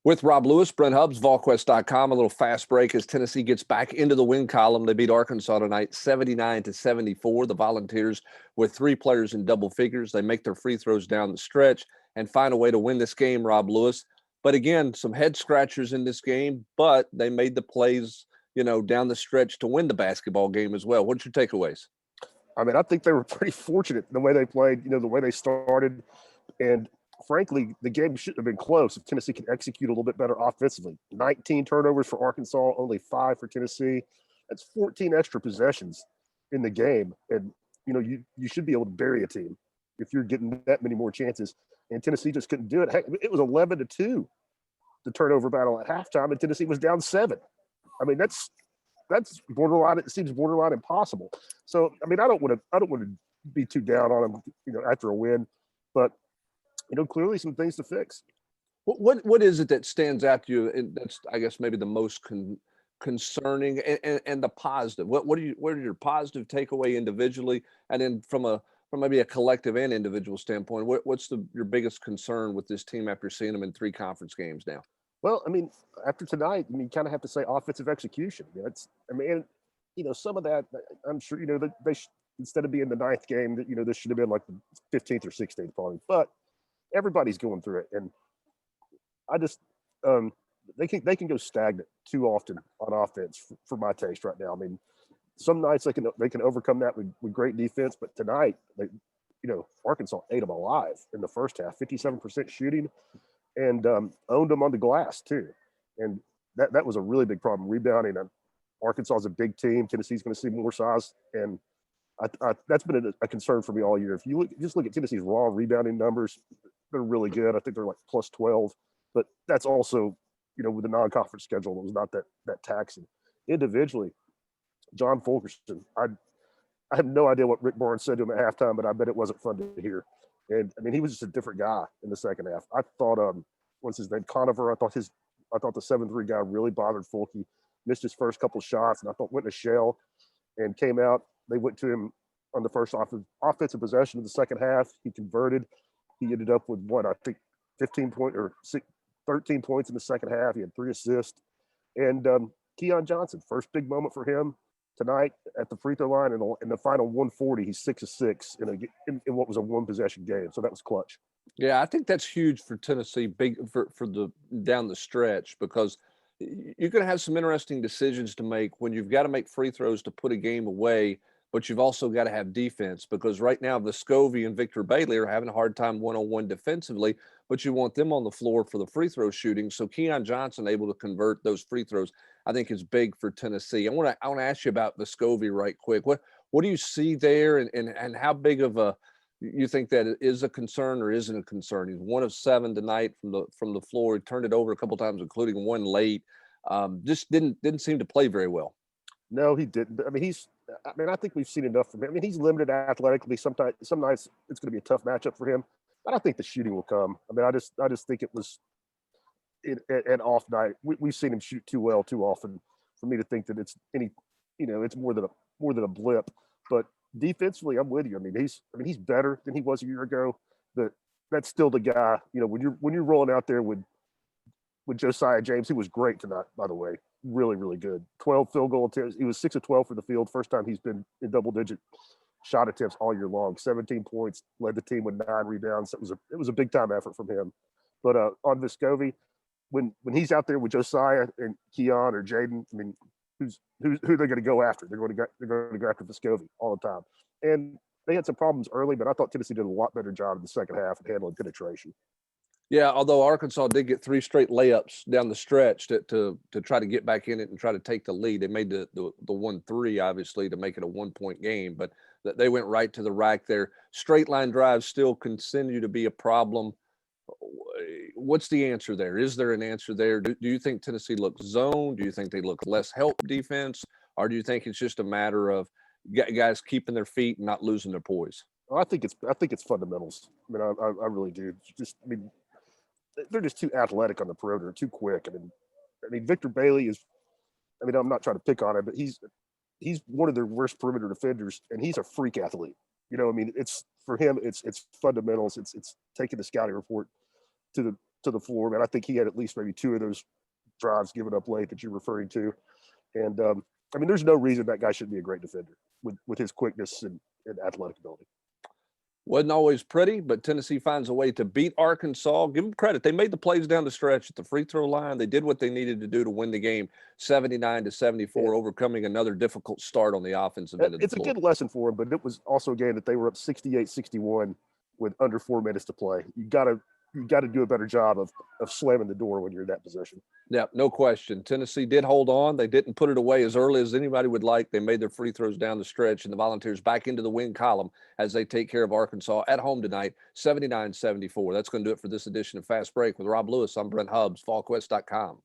With Rob Lewis, Brent Hubbs, VolQuest.com, a little fast break as Tennessee gets back into the win column. They beat Arkansas tonight 79-74. The Volunteers with three players in double figures. They make their free throws down the stretch and find a way to win this game, Rob Lewis. But again, some head scratchers in this game, but they made the plays, down the stretch to win the basketball game as well. What's your takeaways? I mean, I think they were pretty fortunate in the way they played, the way they started. And frankly, the game shouldn't have been close if Tennessee could execute a little bit better offensively. 19 turnovers for Arkansas, only 5 for Tennessee. That's 14 extra possessions in the game. And, you should be able to bury a team if you're getting that many more chances. And Tennessee just couldn't do it. Heck, it was 11-2, the turnover battle at halftime, and Tennessee was down 7. I mean, that's borderline. It seems borderline impossible. So, I mean, I don't want to be too down on them, after a win, but clearly some things to fix. What is it that stands out to you? And that's, I guess, maybe the most concerning and the positive. What are your positive takeaway individually, and then from maybe a collective and individual standpoint, what's your biggest concern with this team after seeing them in 3 conference games now? Well, I mean, after tonight, you kind of have to say offensive execution. Some of that, I'm sure, they instead of being the 9th game, that this should have been like the 15th or 16th probably. But everybody's going through it, and I just they can go stagnant too often on offense for my taste right now. I mean, some nights they can overcome that with great defense, but tonight Arkansas ate them alive in the first half, 57% shooting, and owned them on the glass too, and that was a really big problem rebounding. Arkansas is a big team. Tennessee's going to see more size, and that's been a concern for me all year. If you just look at Tennessee's raw rebounding numbers, they're really good. I think they're like plus 12, but that's also, with the non-conference schedule, it was not that taxing. Individually, John Fulkerson, I have no idea what Rick Barnes said to him at halftime, but I bet it wasn't fun to hear. And I mean, he was just a different guy in the second half. I thought, what's his name, Conover? I thought the 7-3 guy really bothered Fulke. Missed his first couple shots, and I thought went in a shell and came out. They went to him on the first offensive possession of the second half. He converted. He ended up with 13 points in the second half. He had 3 assists. And Keon Johnson, first big moment for him tonight at the free throw line. In the final 140, he's 6 of 6 in what was a 1-possession game. So that was clutch. Yeah, I think that's huge for Tennessee, big for the down the stretch, because you're going to have some interesting decisions to make when you've got to make free throws to put a game away, but you've also got to have defense, because right now Vescovi and Victor Bailey are having a hard time one-on-one defensively, but you want them on the floor for the free throw shooting. So Keon Johnson able to convert those free throws, I think, is big for Tennessee. I want to ask you about Vescovi right quick. What do you see there, and how big of a you think that is a concern or isn't a concern? He's 1 of 7 tonight from the floor. He turned it over a couple times, including one late. Just didn't seem to play very well. No, he didn't. I mean, I think we've seen enough from him. I mean, he's limited athletically. Some nights it's going to be a tough matchup for him, but I think the shooting will come. I mean, I just think it was an off night. We've seen him shoot too well too often for me to think that it's it's more than a blip. But defensively, I'm with you. I mean, he's better than he was a year ago. But that's still the guy. When you're rolling out there with Josiah James, he was great tonight, by the way. Really, really good. 12 field goal attempts. He was 6 of 12 for the field. First time he's been in double-digit shot attempts all year long. 17 points, led the team with 9 rebounds. It was a big-time effort from him. But on Vescovi, when he's out there with Josiah and Keon or Jaden, I mean, who are they going to go after? They're going to go after Vescovi all the time. And they had some problems early, but I thought Tennessee did a lot better job in the second half of handling penetration. Yeah, although Arkansas did get 3 straight layups down the stretch to try to get back in it and try to take the lead. They made the 1-3, obviously, to make it a 1-point game, but they went right to the rack there. Straight line drives still continue to be a problem. What's the answer there? Is there an answer there? Do you think Tennessee looks zone? Do you think they look less help defense? Or do you think it's just a matter of guys keeping their feet and not losing their poise? Well, I think it's fundamentals. I mean, I really do. They're just too athletic on the perimeter, too quick. I mean, Victor Bailey is. I mean, I'm not trying to pick on him, but he's one of their worst perimeter defenders, and he's a freak athlete. I mean, it's for him, it's fundamentals. It's taking the scouting report to to the floor. Man, I think he had at least maybe two of those drives given up late that you're referring to. And I mean, there's no reason that guy shouldn't be a great defender with his quickness and athletic ability. Wasn't always pretty, but Tennessee finds a way to beat Arkansas. Give them credit. They made the plays down the stretch at the free throw line. They did what they needed to do to win the game 79-74, overcoming another difficult start on the offensive end of the It's a floor. good lesson for him, but it was also a game that they were up 68-61 with under 4 minutes to play. You got to do a better job of slamming the door when you're in that position. Yeah, no question. Tennessee did hold on. They didn't put it away as early as anybody would like. They made their free throws down the stretch, and the Volunteers back into the win column as they take care of Arkansas at home tonight, 79-74. That's going to do it for this edition of Fast Break with Rob Lewis. I'm Brent Hubbs, fallquest.com.